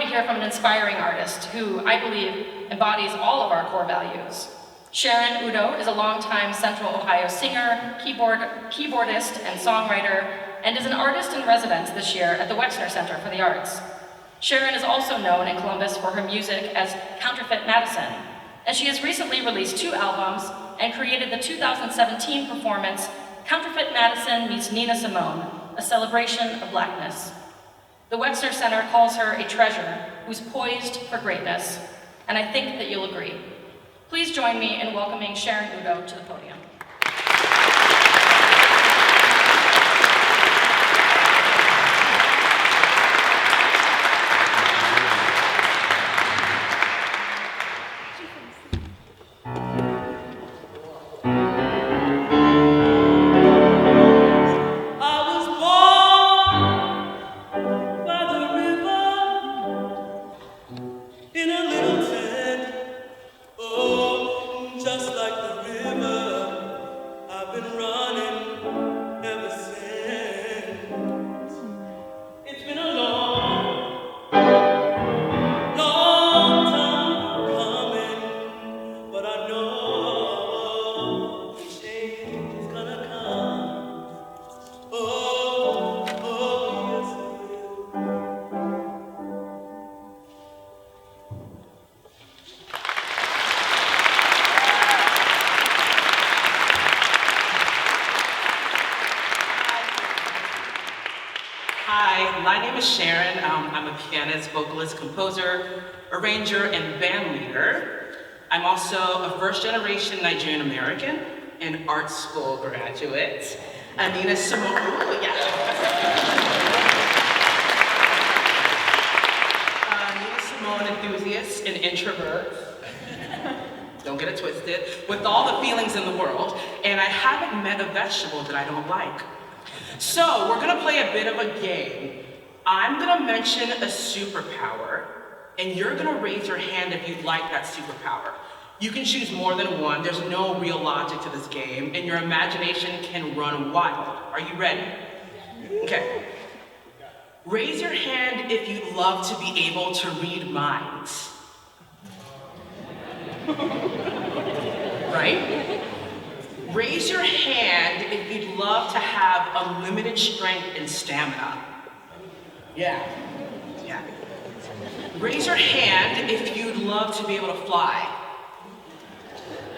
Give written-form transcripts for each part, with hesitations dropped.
hear from an inspiring artist who, I believe, embodies all of our core values. Sharon Udoh is a longtime Central Ohio singer, keyboardist, and songwriter, and is an artist in residence this year at the Wexner Center for the Arts. Sharon is also known in Columbus for her music as Counterfeit Madison, and she has recently released 2 albums and created the 2017 performance Counterfeit Madison meets Nina Simone, a celebration of Blackness. The Wexner Center calls her a treasure who's poised for greatness, and I think that you'll agree. Please join me in welcoming Sharon Udoh to the podium. Hi, my name is Sharon. I'm a pianist, vocalist, composer, arranger, and band leader. I'm also a first-generation Nigerian American and art school graduate. Nina Simone, Nina Simone enthusiast and introvert. Don't get it twisted. With all the feelings in the world, and I haven't met a vegetable that I don't like. So, we're gonna play a bit of a game. I'm gonna mention a superpower, and you're gonna raise your hand if you'd like that superpower. You can choose more than one, there's no real logic to this game, and your imagination can run wild. Are you ready? Okay. Raise your hand if you'd love to be able to read minds. Right? Raise your hand if you'd love to have unlimited strength and stamina. Yeah. Raise your hand if you'd love to be able to fly.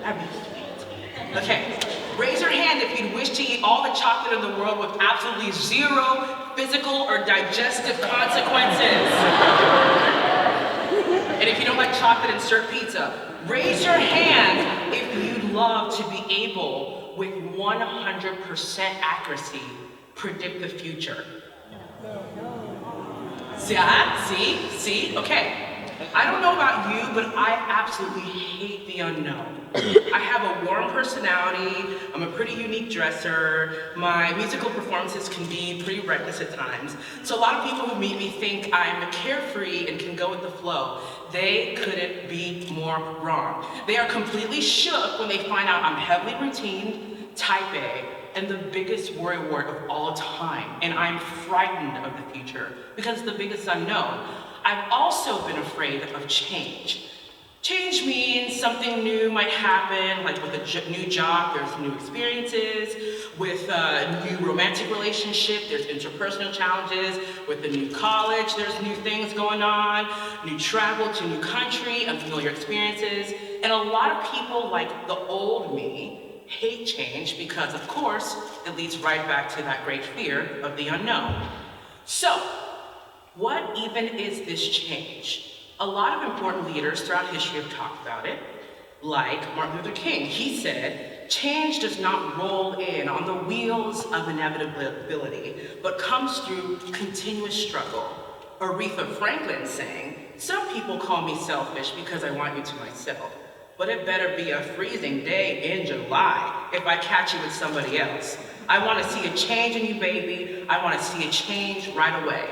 That'd be sweet. Okay. Raise your hand if you'd wish to eat all the chocolate in the world with absolutely 0 physical or digestive consequences. And if you don't like chocolate, insert pizza. Raise your hand if you'd love to be able, with 100% accuracy, predict the future. See? Okay. I don't know about you, but I absolutely hate the unknown. I have a warm personality, I'm a pretty unique dresser, my musical performances can be pretty reckless at times, so a lot of people who meet me think I'm carefree and can go with the flow. They couldn't be more wrong. They are completely shook when they find out I'm heavily routine, type A, and the biggest worrywart of all time, and I'm frightened of the future because it's the biggest unknown. I've also been afraid of change. Change means something new might happen, like with a new job, there's new experiences. With a new romantic relationship, there's interpersonal challenges. With a new college, there's new things going on. New travel to a new country, unfamiliar experiences. And a lot of people, like the old me, hate change because, of course, it leads right back to that great fear of the unknown. So, what even is this change? A lot of important leaders throughout history have talked about it, like Martin Luther King. He said, change does not roll in on the wheels of inevitability, but comes through continuous struggle. Aretha Franklin saying, some people call me selfish because I want you to myself, but it better be a freezing day in July if I catch you with somebody else. I want to see a change in you, baby. I want to see a change right away.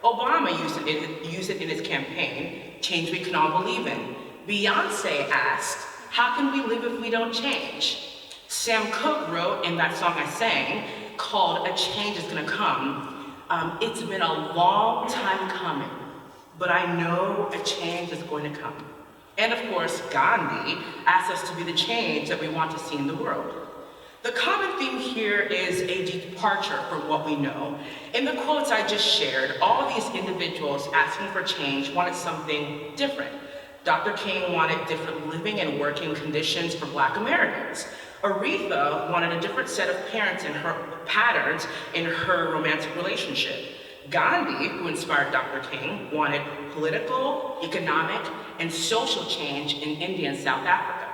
Obama used it in his campaign, change we can all believe in. Beyonce asked, how can we live if we don't change? Sam Cooke wrote in that song I sang, called A Change Is Gonna Come, it's been a long time coming, but I know a change is going to come. And of course, Gandhi asks us to be the change that we want to see in the world. The common theme here is a departure from what we know. In the quotes I just shared, all these individuals asking for change wanted something different. Dr. King wanted different living and working conditions for Black Americans. Aretha wanted a different set of patterns in her romantic relationship. Gandhi, who inspired Dr. King, wanted political, economic, and social change in India and South Africa.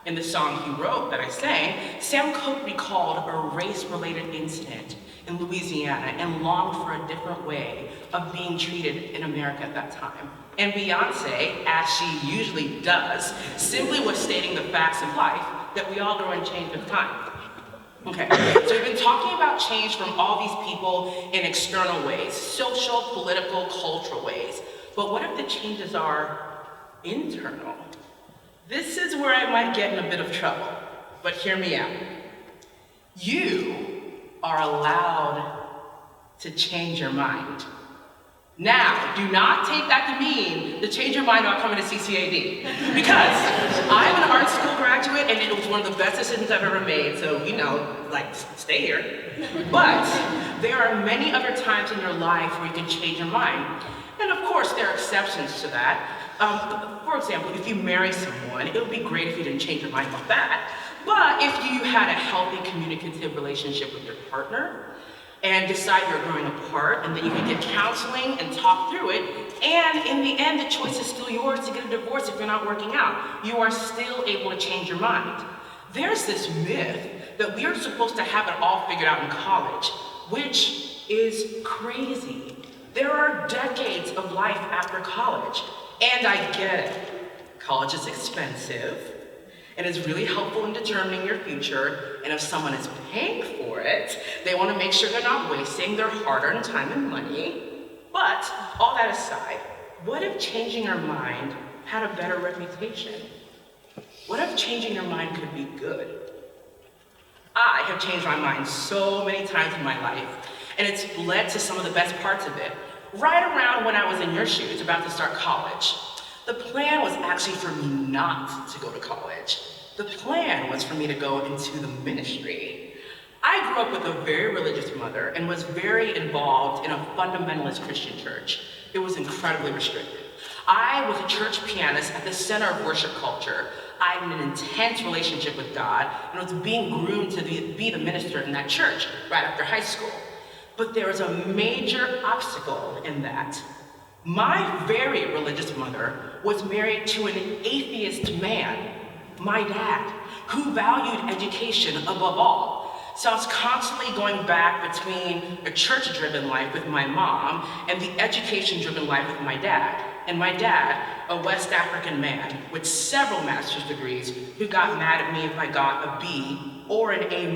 In the song he wrote that I sang, Sam Cooke recalled a race-related incident in Louisiana and longed for a different way of being treated in America at that time. And Beyonce, as she usually does, simply was stating the facts of life, that we all grow and change with time. Okay, so we've been talking about change from all these people in external ways, social, political, cultural ways. But what if the changes are internal? This is where I might get in a bit of trouble, but hear me out. You are allowed to change your mind. Now, do not take that to mean to change your mind about coming to CCAD. Because I'm an art school graduate and it was one of the best decisions I've ever made, so stay here. But there are many other times in your life where you can change your mind. And of course, there are exceptions to that. For example, if you marry someone, it would be great if you didn't change your mind about that. But if you had a healthy communicative relationship with your partner, and decide you're growing apart, and then you can get counseling and talk through it, and in the end, the choice is still yours to get a divorce if you're not working out. You are still able to change your mind. There's this myth that we are supposed to have it all figured out in college, which is crazy. There are decades of life after college, and I get it. College is expensive, and it's really helpful in determining your future, and if someone is paying for it, they want to make sure they're not wasting their hard-earned time and money. But, all that aside, what if changing your mind had a better reputation? What if changing your mind could be good? I have changed my mind so many times in my life, and it's led to some of the best parts of it. Right around when I was in your shoes, about to start college, the plan was actually for me not to go to college. The plan was for me to go into the ministry. I grew up with a very religious mother and was very involved in a fundamentalist Christian church. It was incredibly restrictive. I was a church pianist at the center of worship culture. I had an intense relationship with God and was being groomed to be the minister in that church right after high school. But there was a major obstacle in that. My very religious mother was married to an atheist man, my dad, who valued education above all. So I was constantly going back between a church-driven life with my mom and the education-driven life with my dad. And my dad, a West African man with several master's degrees, who got mad at me if I got a B or an A-,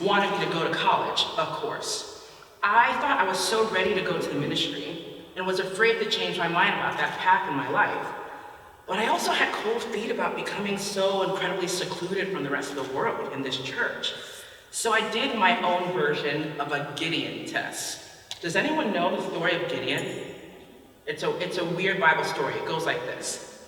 wanted me to go to college, of course. I thought I was so ready to go to the ministry and was afraid to change my mind about that path in my life. But I also had cold feet about becoming so incredibly secluded from the rest of the world in this church. So I did my own version of a Gideon test. Does anyone know the story of Gideon? It's a weird Bible story. It goes like this.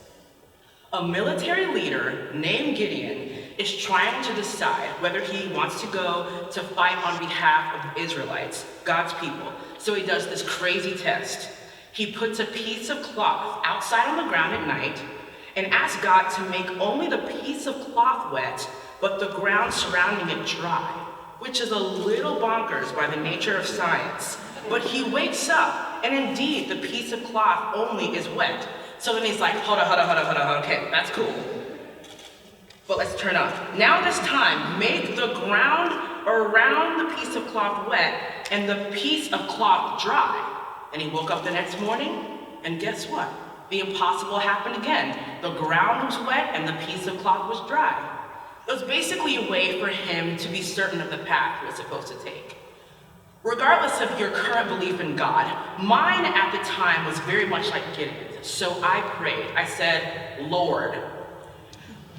A military leader named Gideon is trying to decide whether he wants to go to fight on behalf of the Israelites, God's people. So he does this crazy test. He puts a piece of cloth outside on the ground at night and asks God to make only the piece of cloth wet, but the ground surrounding it dry, which is a little bonkers by the nature of science. But he wakes up, and indeed, the piece of cloth only is wet. So then he's like, hold on, okay, that's cool. But let's turn up. Now this time, make the ground around the piece of cloth wet and the piece of cloth dry. And he woke up the next morning, and guess what? The impossible happened again. The ground was wet and the piece of cloth was dry. It was basically a way for him to be certain of the path he was supposed to take. Regardless of your current belief in God, mine at the time was very much like Gideon's. So I prayed. I said, Lord,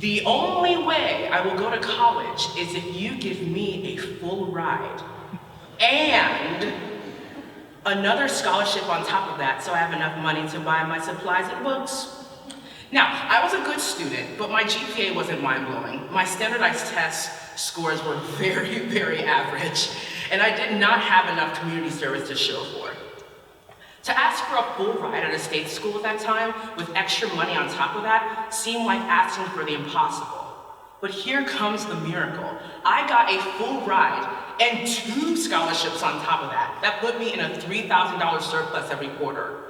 the only way I will go to college is if you give me a full ride. And another scholarship on top of that so I have enough money to buy my supplies and books. Now, I was a good student, but my GPA wasn't mind-blowing. My standardized test scores were very, very average, and I did not have enough community service to show for it. To ask for a full ride at a state school at that time, with extra money on top of that, seemed like asking for the impossible. But here comes the miracle. I got a full ride and 2 scholarships on top of that. That put me in a $3,000 surplus every quarter.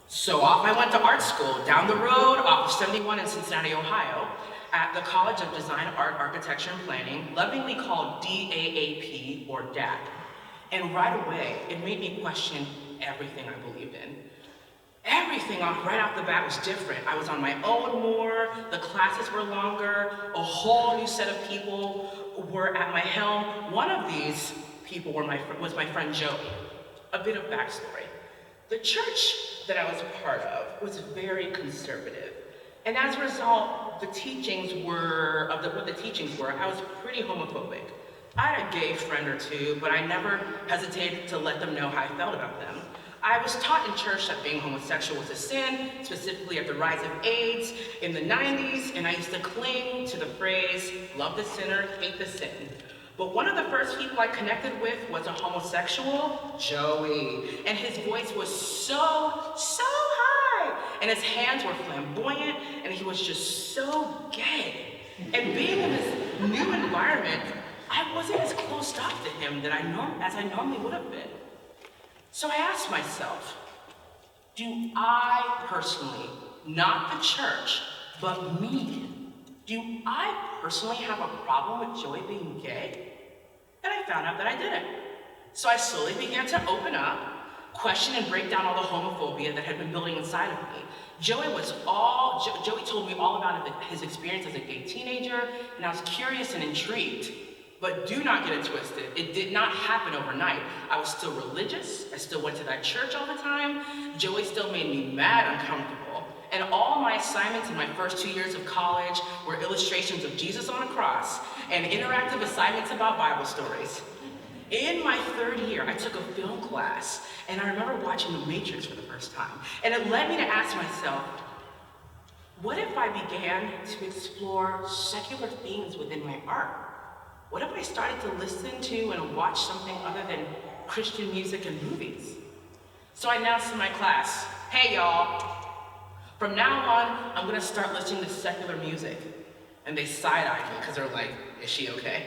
So off I went to art school, down the road, off of 71 in Cincinnati, Ohio, at the College of Design, Art, Architecture, and Planning, lovingly called DAAP, or DAP. And right away, it made me question everything I believed in. Everything right off the bat was different. I was on my own more, the classes were longer, a whole new set of people were at my helm. One of these people was my friend Joey. A bit of backstory. The church that I was a part of was very conservative. And as a result, what the teachings were, I was pretty homophobic. I had a gay friend or two, but I never hesitated to let them know how I felt about them. I was taught in church that being homosexual was a sin, specifically at the rise of AIDS in the 90s, and I used to cling to the phrase, love the sinner, hate the sin. But one of the first people I connected with was a homosexual, Joey, and his voice was so high, and his hands were flamboyant, and he was just so gay. And being in this new environment, I wasn't as closed off to him as I normally would have been. So I asked myself, do I personally, not the church, but me, do I personally have a problem with Joey being gay? And I found out that I didn't. So I slowly began to open up, question and break down all the homophobia that had been building inside of me. Joey told me all about his experience as a gay teenager, and I was curious and intrigued. But do not get it twisted. It did not happen overnight. I was still religious. I still went to that church all the time. Joey still made me mad uncomfortable. And all my assignments in my first 2 years of college were illustrations of Jesus on a cross and interactive assignments about Bible stories. In my 3rd year, I took a film class, and I remember watching The Matrix for the first time. And it led me to ask myself, what if I began to explore secular themes within my art? What if I started to listen to and watch something other than Christian music and movies? So I announced to my class, hey y'all, from now on, I'm gonna start listening to secular music. And they side-eyed me, because they're like, is she okay?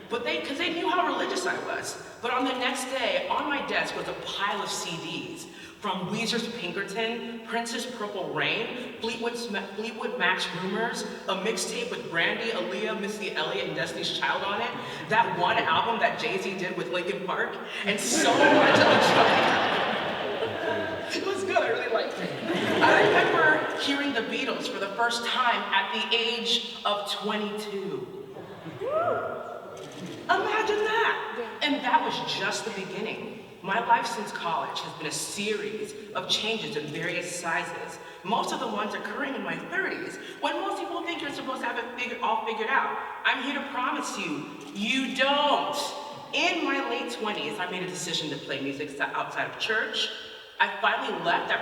Because they knew how religious I was. But on the next day, on my desk was a pile of CDs from Weezer's Pinkerton, Prince's Purple Rain, Fleetwood Mac's Rumors, a mixtape with Brandy, Aaliyah, Missy Elliott, and Destiny's Child on it, that one album that Jay-Z did with Linkin Park, and so much electronic. It was good, I really liked it. I remember hearing the Beatles for the first time at the age of 22. Imagine that! And that was just the beginning. My life since college has been a series of changes in various sizes, most of the ones occurring in my 30s, when most people think you're supposed to have it all figured out. I'm here to promise you, you don't. In my late 20s, I made a decision to play music outside of church. I finally left that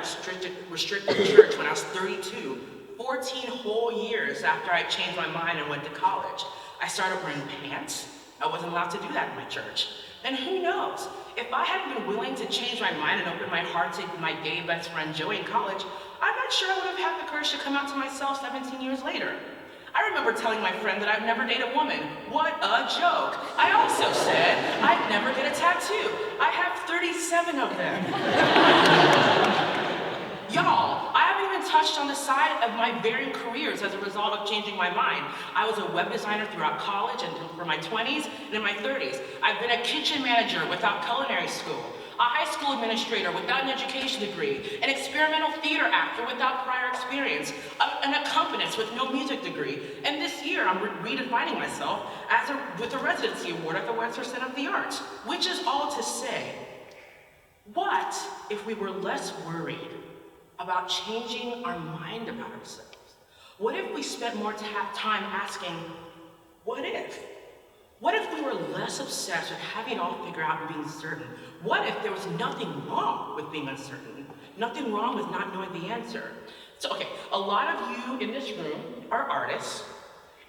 restricted church when I was 32, 14 whole years after I changed my mind and went to college. I started wearing pants. I wasn't allowed to do that in my church. And who knows, if I hadn't been willing to change my mind and open my heart to my gay best friend Joey in college, I'm not sure I would have had the courage to come out to myself 17 years later. I remember telling my friend that I'd never date a woman. What a joke. I also said I'd never get a tattoo. I have 37 of them. Y'all, I haven't even touched on the side of my varying careers as a result of changing my mind. I was a web designer throughout college and for my 20s and in my 30s. I've been a kitchen manager without culinary school, a high school administrator without an education degree, an experimental theater actor without prior experience, an accompanist with no music degree. And this year, I'm redefining myself with a residency award at the Webster Center of the Arts, which is all to say, what if we were less worried about changing our mind about ourselves? What if we spent more time asking, what if? What if we were less obsessed with having it all figured out and being certain? What if there was nothing wrong with being uncertain? Nothing wrong with not knowing the answer? So, okay, a lot of you in this room are artists,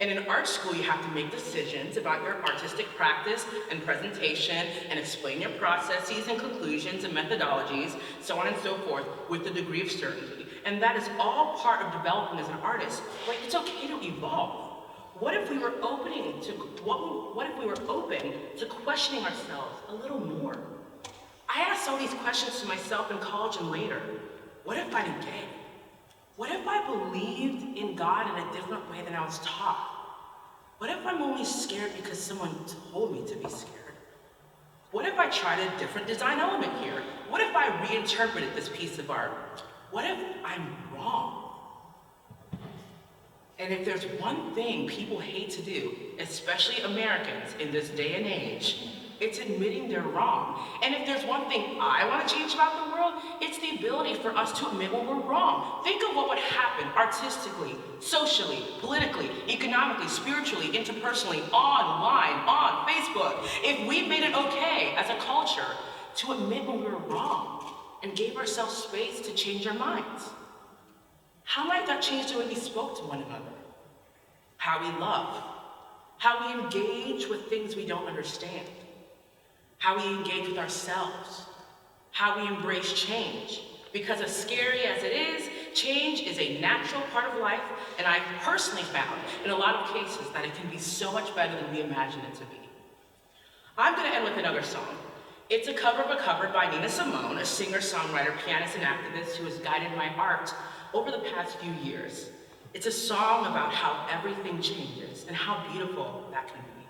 and in art school you have to make decisions about your artistic practice and presentation and explain your processes and conclusions and methodologies, so on and so forth, with a degree of certainty. And that is all part of developing as an artist, but it's okay to evolve. What if we were open to questioning ourselves a little more? I asked all these questions to myself in college and later. What if I didn't gay? What if I believed in God in a different way than I was taught? What if I'm only scared because someone told me to be scared? What if I tried a different design element here? What if I reinterpreted this piece of art? What if I'm wrong? And if there's one thing people hate to do, especially Americans in this day and age, it's admitting they're wrong. And if there's one thing I want to change about the world, it's the ability for us to admit when we're wrong. Think of what would happen artistically, socially, politically, economically, spiritually, interpersonally, online, on Facebook, if we made it okay as a culture to admit when we were wrong and gave ourselves space to change our minds. How might that change the way we spoke to one another? How we love? How we engage with things we don't understand? How we engage with ourselves? How we embrace change? Because as scary as it is, change is a natural part of life, and I've personally found in a lot of cases that it can be so much better than we imagine it to be. I'm gonna end with another song. It's a cover by Nina Simone, a singer, songwriter, pianist, and activist who has guided my art over the past few years. It's a song about how everything changes and how beautiful that can be.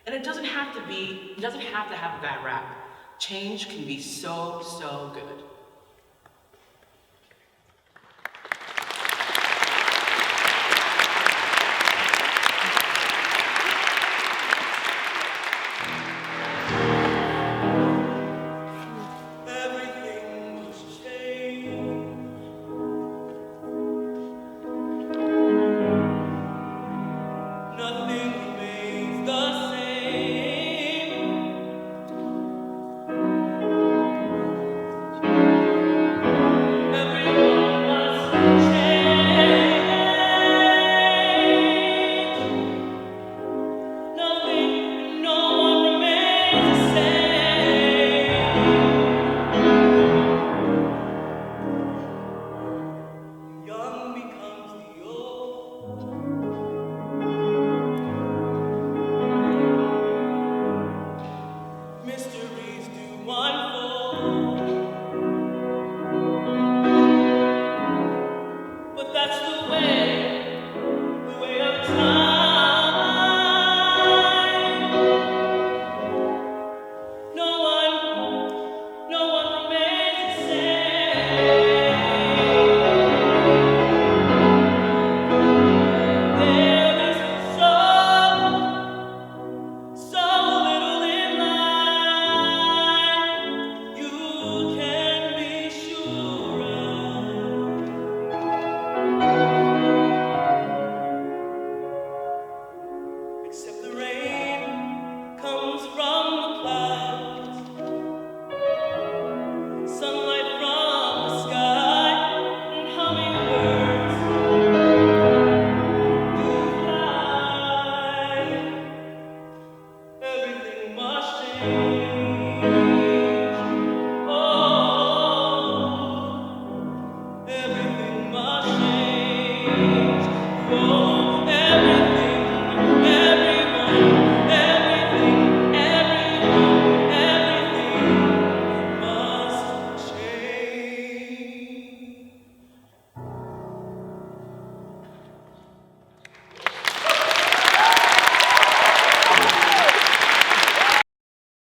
And it doesn't have to have a bad rap. Change can be so, so good. Oh